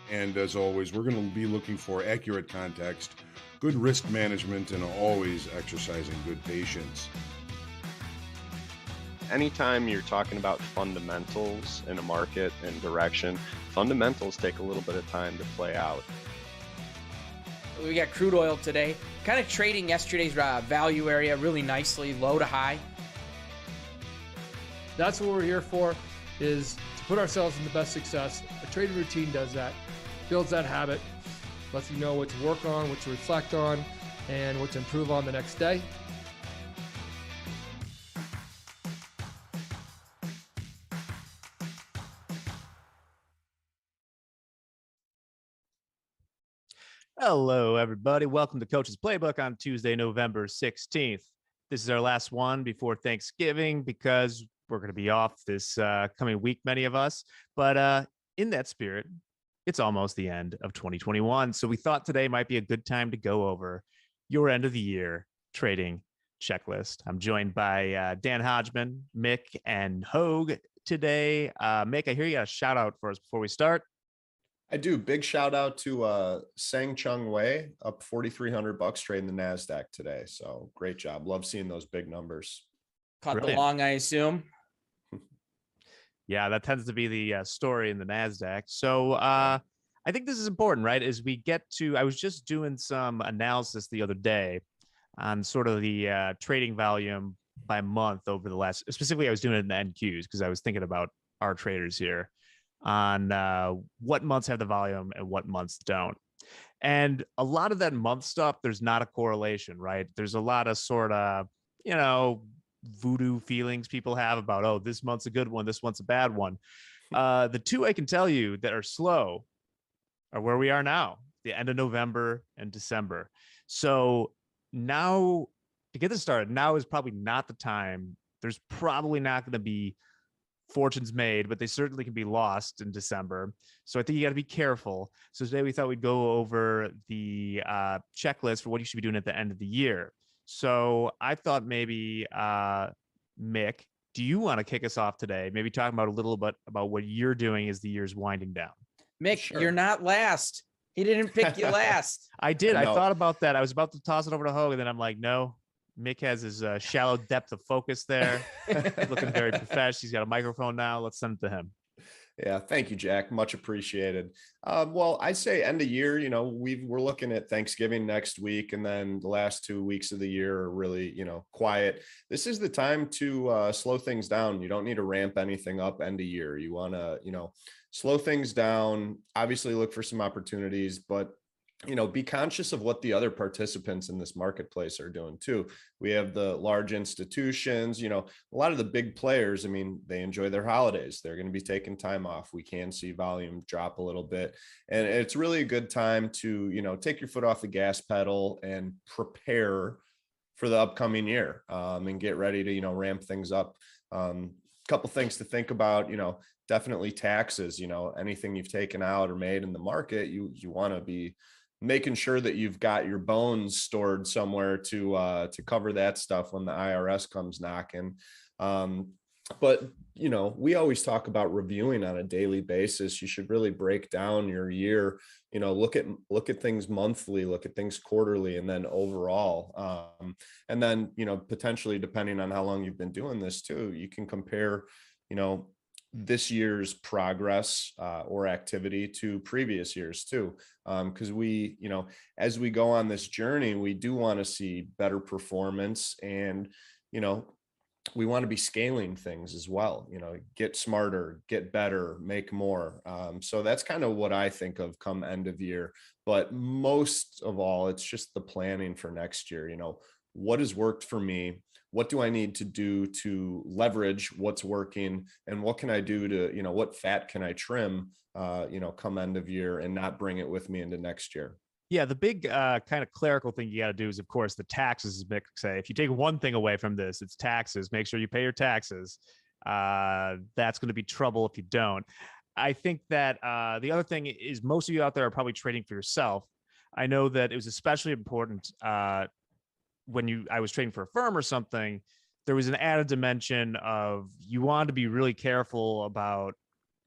And as always, we're going to be looking for accurate context, good risk management, and always exercising good patience. Anytime you're talking about fundamentals in a market and direction, fundamentals take a little bit of time to play out. We got crude oil today, kind of trading yesterday's value area really nicely, low to high. That's what we're here for, is to put ourselves in the best success. A trading routine does that, builds that habit, lets you know what to work on, what to reflect on, and what to improve on the next day. Hello, everybody. Welcome to Coach's Playbook on Tuesday, November 16th. This is our last one before Thanksgiving because we're going to be off this coming week, many of us. But in that spirit, it's almost the end of 2021. So we thought today might be a good time to go over your end of the year trading checklist. I'm joined by Dan Hodgman, Mick, and Hogue today. Mick, I hear you got a shout out for us before we start. I do. Big shout out to Sang Chung Wei, up $4,300 trading the NASDAQ today. So great job. Love seeing those big numbers. Caught Brilliant. the long, I assume. Yeah, that tends to be the story in the NASDAQ. So I think this is important, right? As we get to, I was just doing some analysis the other day on sort of the trading volume by month over the last, specifically I was doing it in the NQs because I was thinking about our traders here on what months have the volume and what months don't. And a lot of that month stuff, there's not a correlation, right? There's a lot of sort of, voodoo feelings people have about, oh, this month's a good one, this one's a bad one. The two I can tell you that are slow are where we are now, the end of November and December. So now to get this started, now is probably not the time. There's probably not going to be fortunes made, but they certainly can be lost in December. So I think you got to be careful. So today we thought we'd go over the checklist for what you should be doing at the end of the year. So I thought maybe, Mick, do you want to kick us off today? Maybe talking about a little bit about what you're doing as the year's winding down. Mick, Sure. You're not last. He didn't pick you last. I did. I No. thought about that. I was about to toss it over to Hogue, and then I'm like, no. Mick has his shallow depth of focus there. Looking very professional. He's got a microphone now. Let's send it to him. Yeah, thank you, Jack. Much appreciated. Well, I say end of year, we're looking at Thanksgiving next week, and then the last 2 weeks of the year are really, quiet. This is the time to slow things down. You don't need to ramp anything up end of year. You want to, slow things down, obviously look for some opportunities, but be conscious of what the other participants in this marketplace are doing too. We have the large institutions, a lot of the big players. I mean, they enjoy their holidays. They're going to be taking time off. We can see volume drop a little bit. And it's really a good time to, take your foot off the gas pedal and prepare for the upcoming year and get ready to, ramp things up. Couple things to think about, definitely taxes, anything you've taken out or made in the market, you want to be making sure that you've got your bones stored somewhere to cover that stuff when the IRS comes knocking. But we always talk about reviewing on a daily basis. You should really break down your year, look at things monthly, look at things quarterly, and then overall. And then, potentially, depending on how long you've been doing this too, you can compare, this year's progress or activity to previous years too. Because we, as we go on this journey, we do want to see better performance, and, we want to be scaling things as well, get smarter, get better, make more. So that's kind of what I think of come end of year. But most of all, it's just the planning for next year. What has worked for me? What do I need to do to leverage what's working? And what can I do to, what fat can I trim, come end of year and not bring it with me into next year? Yeah, the big kind of clerical thing you got to do is, of course, the taxes. Mick say, if you take one thing away from this, it's taxes. Make sure you pay your taxes. That's going to be trouble if you don't. I think that the other thing is most of you out there are probably trading for yourself. I know that it was especially important when I was trading for a firm or something. There was an added dimension of you want to be really careful about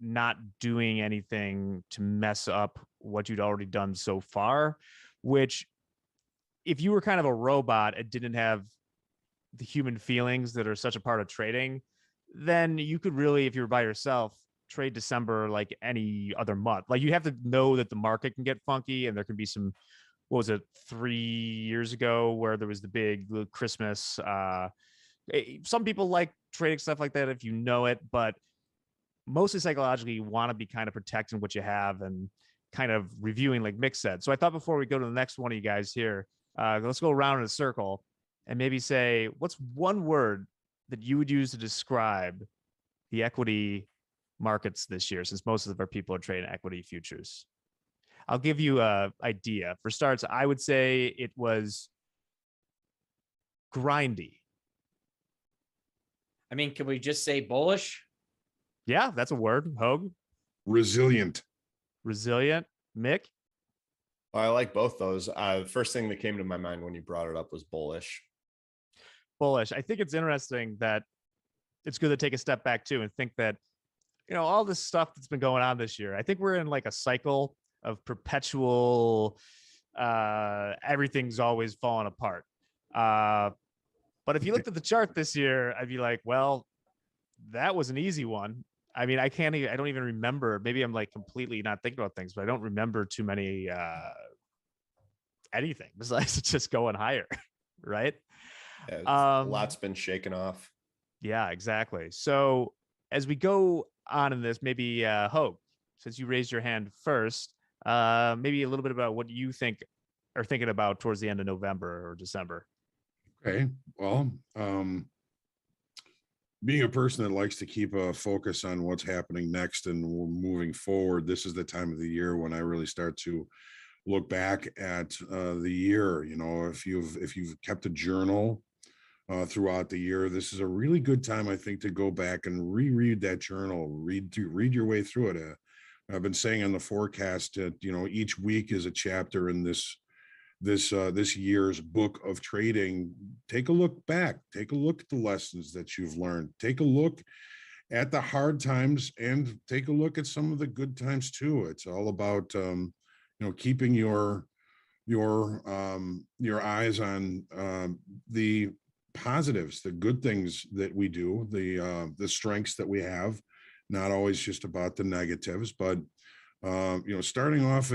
not doing anything to mess up what you'd already done so far, which if you were kind of a robot and didn't have the human feelings that are such a part of trading, then you could really, if you were by yourself, trade December like any other month. Like you have to know that the market can get funky and there can be some, what was it, 3 years ago where there was the big Christmas. Some people like trading stuff like that if you know it, but mostly psychologically, you want to be kind of protecting what you have and kind of reviewing, like Mick said. So I thought before we go to the next one of you guys here, let's go around in a circle and maybe say, what's one word that you would use to describe the equity markets this year, since most of our people are trading equity futures? I'll give you an idea. For starts, I would say it was grindy. I mean, can we just say bullish? Yeah, that's a word. Hogue. Resilient. Resilient. Mick. I like both those. The first thing that came to my mind when you brought it up was bullish. Bullish. I think it's interesting that it's good to take a step back too and think that, all this stuff that's been going on this year, I think we're in like a cycle of perpetual, everything's always falling apart. But if you looked at the chart this year, I'd be like, well, that was an easy one. I mean, I don't even remember. Maybe I'm like completely not thinking about things, but I don't remember too many anything besides just going higher, right? Yeah, a lot's been shaken off. Yeah, exactly. So as we go on in this, maybe Hope, since you raised your hand first, maybe a little bit about what you think are thinking about towards the end of November or December. Okay. Well, being a person that likes to keep a focus on what's happening next and moving forward, this is the time of the year when I really start to look back at the year. If you've kept a journal throughout the year, this is a really good time, I think, to go back and reread that journal, read your way through it. I've been saying on the forecast that each week is a chapter in this year's book of trading. Take a look back, take a look at the lessons that you've learned, take a look at the hard times, and take a look at some of the good times too. It's all about keeping your eyes on the positives, the good things that we do, the strengths that we have, not always just about the negatives, but starting off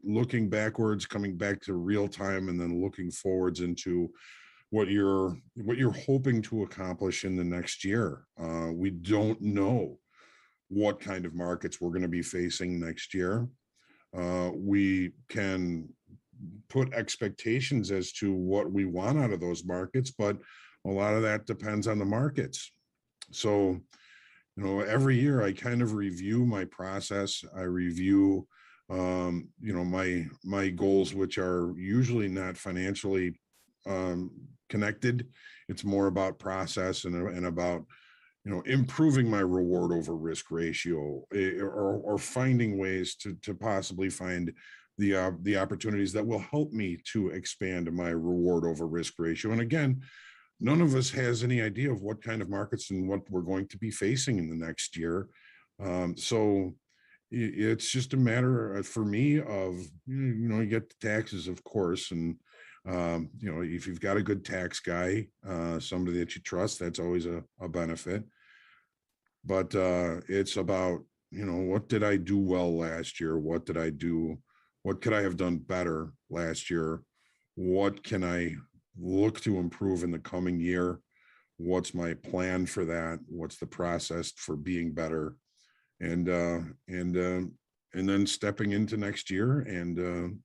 looking backwards, coming back to real time, and then looking forwards into what you're hoping to accomplish in the next year. We don't know what kind of markets we're going to be facing next year. We can put expectations as to what we want out of those markets, but a lot of that depends on the markets. So every year I kind of review my process. I review, my goals, which are usually not financially connected. It's more about process and about, improving my reward over risk ratio, or finding ways to possibly find the opportunities that will help me to expand my reward over risk ratio. And again, none of us has any idea of what kind of markets and what we're going to be facing in the next year. So it's just a matter for me of, you get the taxes, of course. And, if you've got a good tax guy, somebody that you trust, that's always a benefit. But it's about, what did I do well last year? What did I do? What could I have done better last year? What can I look to improve in the coming year? What's my plan for that? What's the process for being better? And then stepping into next year and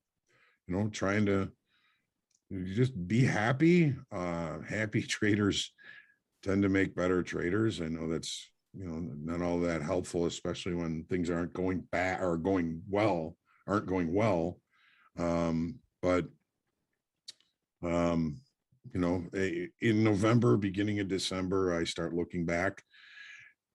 trying to just be happy. Happy traders tend to make better traders. I know that's not all that helpful, especially when things aren't going bad or aren't going well. But in November, beginning of December, I start looking back.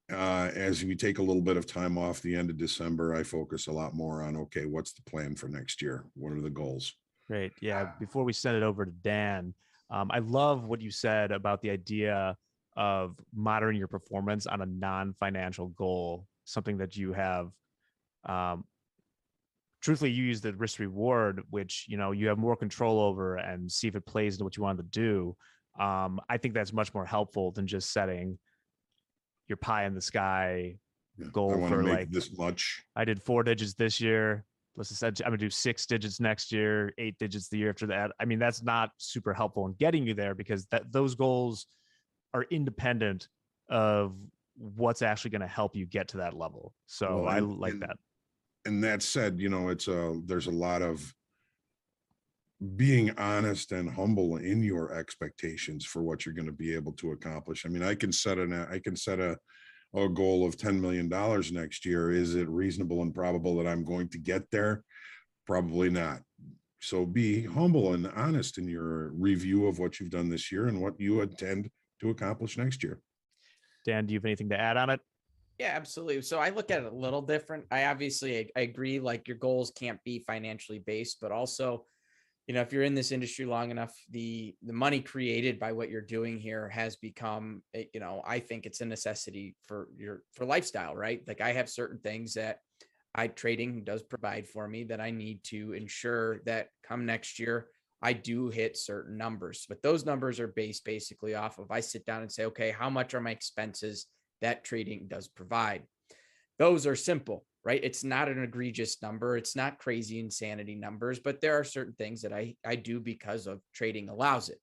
As we take a little bit of time off the end of December, I focus a lot more on, okay, what's the plan for next year? What are the goals? Great. Yeah. Before we send it over to Dan, I love what you said about the idea of monitoring your performance on a non-financial goal, something that you have truthfully, you use the risk reward, which, you have more control over, and see if it plays into what you wanted to do. I think that's much more helpful than just setting your pie in the sky Yeah, I goal want to for make like, this much. I did 4 digits this year. Let's just say I'm gonna do 6 digits next year, 8 digits the year after that. I mean, that's not super helpful in getting you there, because those goals are independent of what's actually going to help you get to that level. So Well, I like that. And that said, there's a lot of being honest and humble in your expectations for what you're going to be able to accomplish. I mean, I can set a goal of $10 million next year. Is it reasonable and probable that I'm going to get there? Probably not. So be humble and honest in your review of what you've done this year and what you intend to accomplish next year. Dan, do you have anything to add on it? Yeah, absolutely. So I look at it a little different. I agree, like your goals can't be financially based, but also, if you're in this industry long enough, the money created by what you're doing here has become, I think it's a necessity for lifestyle, right? Like I have certain things that trading does provide for me that I need to ensure that come next year, I do hit certain numbers, but those numbers are based basically off of, I sit down and say, okay, how much are my expenses that trading does provide? Those are simple, right? It's not an egregious number. It's not crazy insanity numbers, but there are certain things that I do because of trading allows it.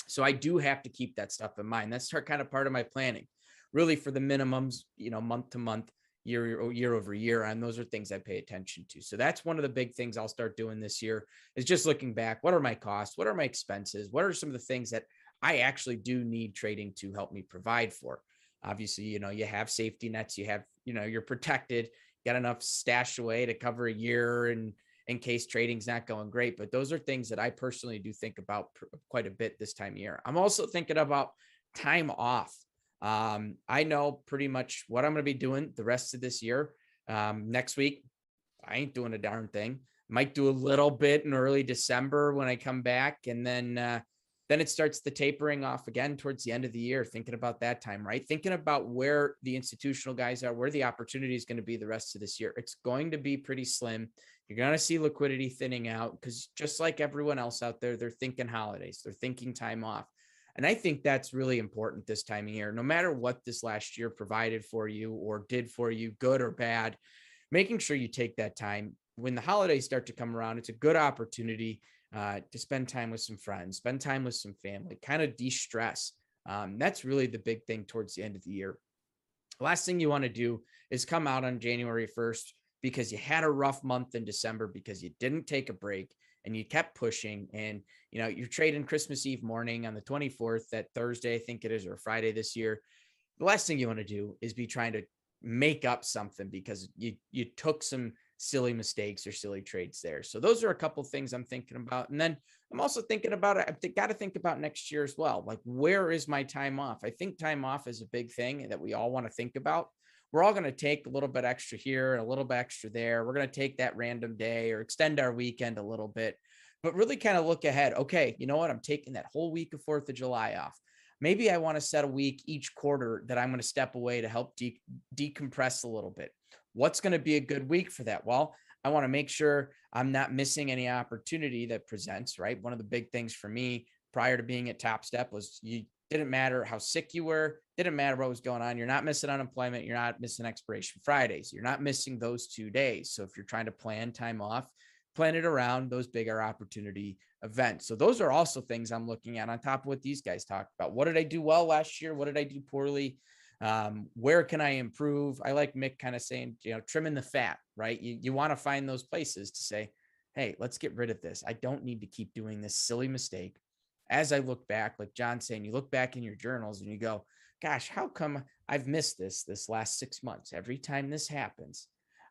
So I do have to keep that stuff in mind. That's kind of part of my planning, really, for the minimums, month to month, year over year. And those are things I pay attention to. So that's one of the big things I'll start doing this year, is just looking back. What are my costs? What are my expenses? What are some of the things that I actually do need trading to help me provide for? Obviously, you have safety nets, you have, you're protected, got enough stashed away to cover a year and in case trading's not going great. But those are things that I personally do think about quite a bit this time of year. I'm also thinking about time off. I know pretty much what I'm going to be doing the rest of this year. Next week, I ain't doing a darn thing. Might do a little bit in early December when I come back. And then it starts the tapering off again towards the end of the year, thinking about that time, right? Thinking about where the institutional guys are, where the opportunity is going to be the rest of this year. It's going to be pretty slim. You're going to see liquidity thinning out because just like everyone else out there, they're thinking holidays, they're thinking time off. And I think that's really important this time of year, no matter what this last year provided for you or did for you, good or bad, making sure you take that time. When the holidays start to come around, it's a good opportunity to spend time with some friends, spend time with some family, kind of de-stress. That's really the big thing towards the end of the year. Last thing you want to do is come out on January 1st because you had a rough month in December because you didn't take a break and you kept pushing, and you're trading Christmas Eve morning on the 24th, that Thursday, I think it is, or Friday this year. The last thing you want to do is be trying to make up something because you took some silly mistakes or silly trades there. So those are a couple of things I'm thinking about. And then I'm also thinking about it. I've got to think about next year as well. Like, where is my time off? I think time off is a big thing that we all want to think about. We're all going to take a little bit extra here and a little bit extra there. We're going to take that random day or extend our weekend a little bit, but really kind of look ahead. Okay, you know what? I'm taking that whole week of 4th of July off. Maybe I want to set a week each quarter that I'm going to step away to help decompress a little bit. What's going to be a good week for that? Well, I want to make sure I'm not missing any opportunity that presents, right? One of the big things for me prior to being at Top Step was you didn't matter how sick you were, didn't matter what was going on. You're not missing unemployment. You're not missing expiration Fridays. You're not missing those 2 days. So if you're trying to plan time off, plan it around those bigger opportunity events. So those are also things I'm looking at on top of what these guys talked about. What did I do well last year? What did I do poorly? Where can I improve? I like Mick kind of saying, trimming the fat, right? You want to find those places to say, hey, let's get rid of this. I don't need to keep doing this silly mistake. As I look back, like John's saying, you look back in your journals and you go, gosh, how come I've missed this last 6 months? Every time this happens,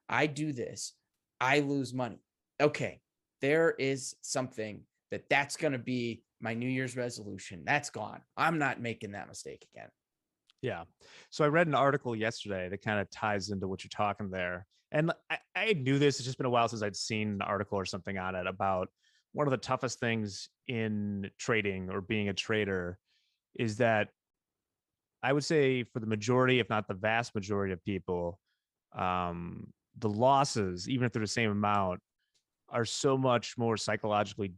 I do this, I lose money. Okay, there is something that's going to be my New Year's resolution. That's gone. I'm not making that mistake again. Yeah. So I read an article yesterday that kind of ties into what you're talking there. And I knew this. It's just been a while since I'd seen an article or something on it about one of the toughest things in trading or being a trader is that I would say for the majority, if not the vast majority of people, the losses, even if they're the same amount, are so much more psychologically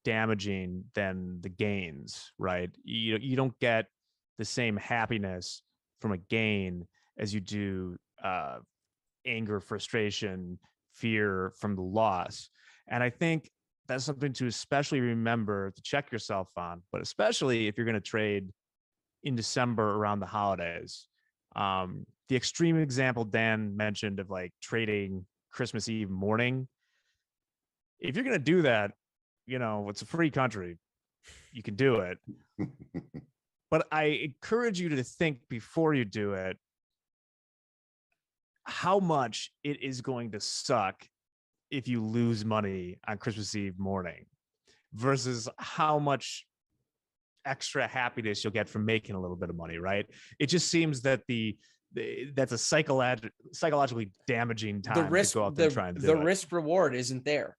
damaging than the gains, right? You don't get the same happiness from a gain as you do anger, frustration, fear from the loss. And I think that's something to especially remember to check yourself on, but especially if you're going to trade in December around the holidays. The extreme example Dan mentioned of like trading Christmas Eve morning. If you're going to do that, it's a free country. You can do it. But I encourage you to think before you do it how much it is going to suck if you lose money on Christmas Eve morning versus how much extra happiness you'll get from making a little bit of money, right? It just seems that that's a psychologically damaging time to go out there and try and do the it. risk reward isn't there.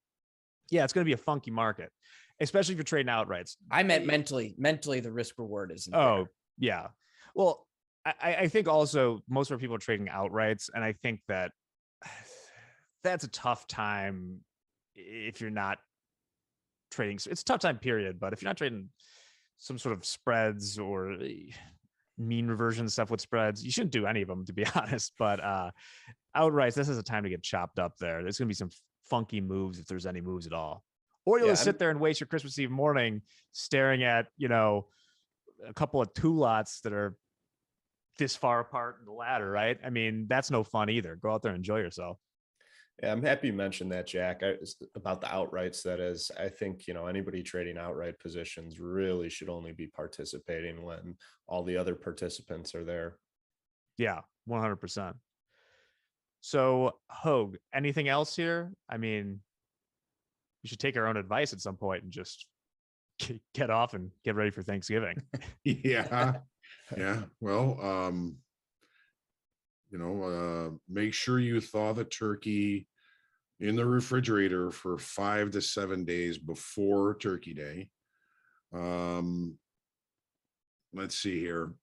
Yeah, it's going to be a funky market, especially if you're trading outrights. I meant mentally the risk reward isn't Oh, there. yeah. Well, I think also most of our people are trading outrights, and I think that's a tough time if you're not trading. It's a tough time period, but if you're not trading some sort of spreads or mean reversion stuff with spreads, you shouldn't do any of them, to be honest. But outrights, this is a time to get chopped up there. There's going to be some funky moves if there's any moves at all. Or you'll just sit there and waste your Christmas Eve morning staring at, a couple of two lots that are this far apart in the ladder, right? I mean, that's no fun either. Go out there and enjoy yourself. Yeah, I'm happy you mentioned that, Jack. About the outrights, that is, I think, anybody trading outright positions really should only be participating when all the other participants are there. Yeah, 100%. So, Hogue, anything else here? I mean, we should take our own advice at some point and just get off and get ready for Thanksgiving. Yeah. Yeah. Well, make sure you thaw the turkey in the refrigerator for 5 to 7 days before Turkey Day. Let's see here.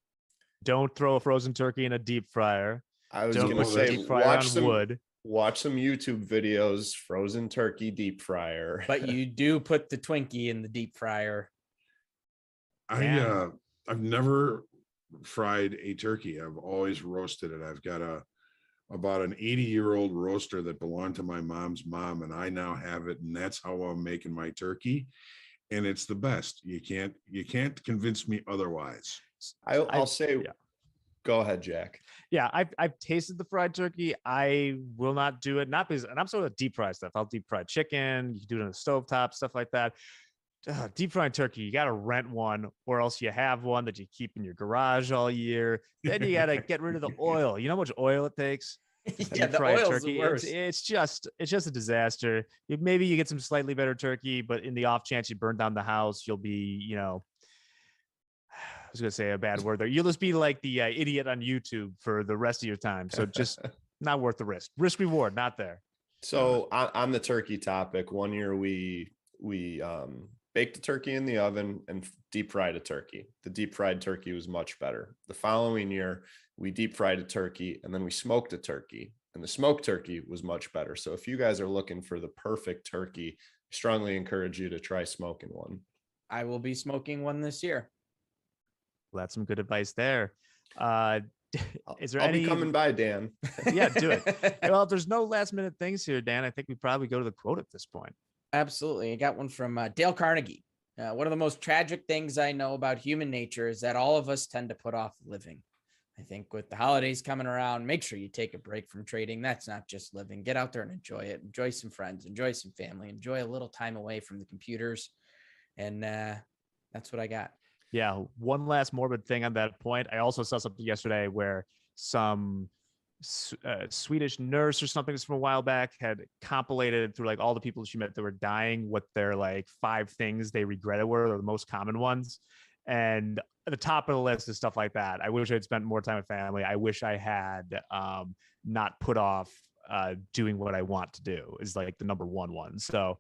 Don't throw a frozen turkey in a deep fryer. I was Don't going to say, deep fryer on wood. Watch some YouTube videos, frozen turkey deep fryer. But you do put the Twinkie in the deep fryer. I've never fried a turkey. I've always roasted it. I've got about an 80-year-old roaster that belonged to my mom's mom, and I now have it, and that's how I'm making my turkey. And it's the best. You can't convince me otherwise. I'll say, yeah. Go ahead, Jack. Yeah, I've tasted the fried turkey. I will not do it, not because, and I'm sort of deep fried stuff. I'll deep fry chicken. You can do it on the stovetop, stuff like that. Deep fried turkey, you got to rent one, or else you have one that you keep in your garage all year. Then you got to get rid of the oil. You know how much oil it takes? Yeah, the oil's the worst. It's just a disaster. Maybe you get some slightly better turkey, but in the off chance you burn down the house, you'll be, I was going to say a bad word there. You'll just be like the idiot on YouTube for the rest of your time. So just not worth the risk. Risk reward, not there. So on the turkey topic, one year we baked a turkey in the oven and deep fried a turkey. The deep fried turkey was much better. The following year, we deep fried a turkey and then we smoked a turkey, and the smoked turkey was much better. So if you guys are looking for the perfect turkey, I strongly encourage you to try smoking one. I will be smoking one this year. Well, that's some good advice there. Is there I'll any be coming by, Dan? Yeah, do it. Well, if there's no last minute things here, Dan, I think we probably go to the quote at this point. Absolutely. I got one from Dale Carnegie. One of the most tragic things I know about human nature is that all of us tend to put off living. I think with the holidays coming around, make sure you take a break from trading. That's not just living. Get out there and enjoy it. Enjoy some friends, enjoy some family, enjoy a little time away from the computers. And that's what I got. Yeah. One last morbid thing on that point. I also saw something yesterday where some Swedish nurse or something from a while back had compilated through like all the people she met that were dying, what their like 5 things they regretted were the most common ones. And at the top of the list is stuff like that. I wish I'd spent more time with family. I wish I had not put off doing what I want to do is like the number one. So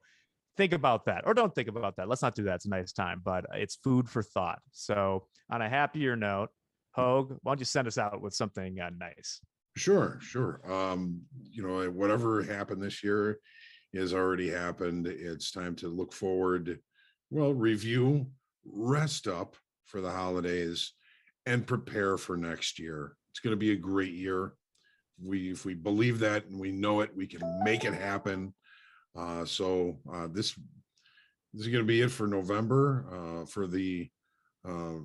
think about that, or don't think about that. Let's not do that. It's a nice time, but it's food for thought. So on a happier note, Hogue, why don't you send us out with something nice? Sure, sure. Whatever happened this year has already happened. It's time to look forward, well, review, rest up for the holidays, and prepare for next year. It's going to be a great year. If we believe that and we know it, we can make it happen. This is going to be it for November, for the uh,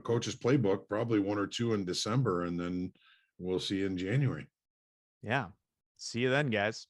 coach's playbook, probably one or two in December, and then we'll see you in January. Yeah. See you then, guys.